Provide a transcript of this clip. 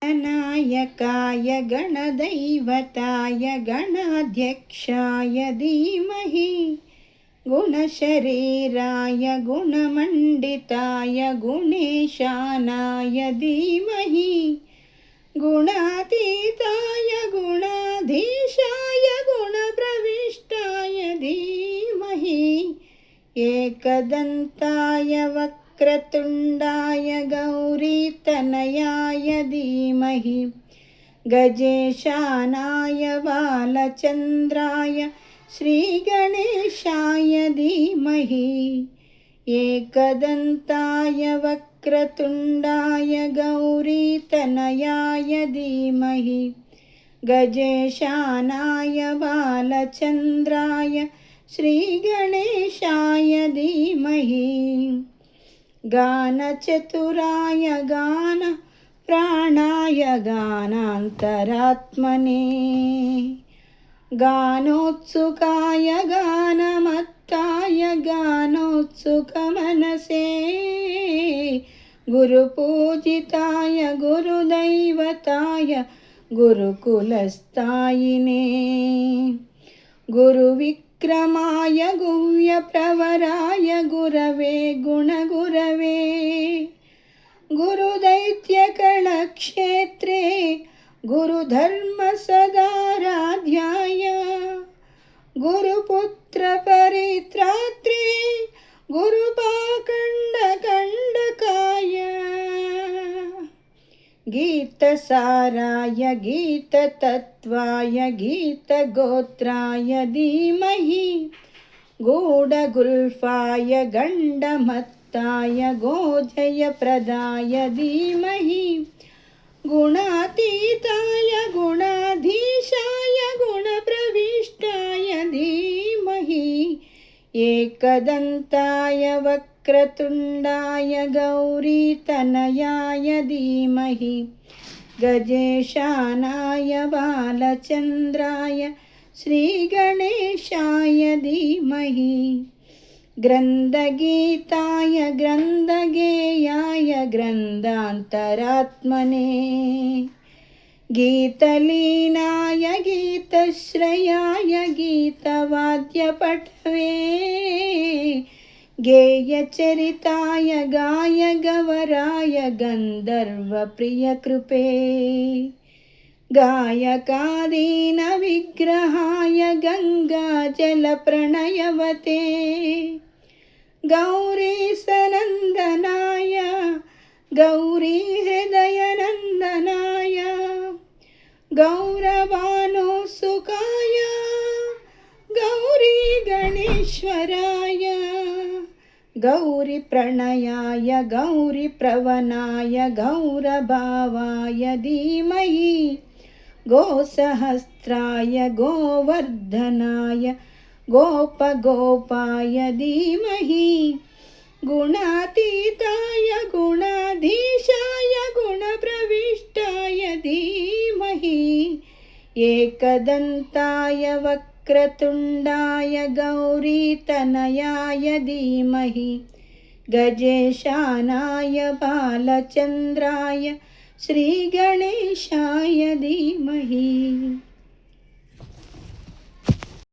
गणनायकाय गणदैवताय गणाध्यक्षाय धीमहि गुणशरीराय गुणमण्डिताय गुणेशानाय धीमहि गुणातीताय गुणाधीशाय गुणप्रविष्टाय धीमहि एकदन्ताय वक्रतुण्डाय गौरीतनयाय धीमहि गजेशानाय बालचन्द्राय श्रीगणेशाय धीमहि एकदन्ताय वक्रतुण्डाय गौरीतनयाय धीमहि गजेशानाय बालचन्द्राय श्रीगणेशाय धीमहि गानचतुराय गानप्राणाय गानान्तरात्मने गानोत्सुकाय गानमत्ताय गानोत्सुकमनसे गुरुपूजिताय गुरुदैवताय गुरुकुलस्थायिने गुरुविक्रमाय गुह्यप्रवराय गुरवे गुणगुरवे गुरुदैत्यकणक्षेत्रे गुरुधर्मसदाराध्याय गुरुपुत्रपरित्रात्रे गुरुपाखण्डकण्डकाय गीतसाराय गीततत्त्वाय गीतगोत्राय धीमहि गूढगुल्फाय गण्डमत्ताय गोजयप्रदाय धीमहि गुणातीताय गुणाधीशाय गुणप्रविष्टाय धीमहि एकदन्ताय वक्रतुण्डाय गौरीतनयाय धीमहि गजेशानाय बालचन्द्राय श्रीगणेशाय धीमहि ग्रन्थगीताय ग्रन्थगेयाय ग्रन्थान्तरात्मने गीतलीनाय गीतश्रयाय गीतवाद्यपटवे गेयचरिताय गायगवराय गन्धर्वप्रियकृपे गायकादीनविग्रहाय गङ्गाजलप्रणयवते गौरीसनन्दनाय गौरीहृदयनन्दनाय गौरवानुसुकाय गौरीगणेश्वराय गौरीप्रणयाय गौरीप्रवनाय गौरभावाय धीमहि गोसहस्राय गोवर्धनाय गोपगोपाय धीमहि गुणातीताय गुणाधीशाय गुणप्रविष्टाय धीमहि एकदन्ताय वक्रतुण्डाय गौरीतनयाय धीमहि गजेशानाय बालचन्द्राय श्रीगणेशाय धीमहि।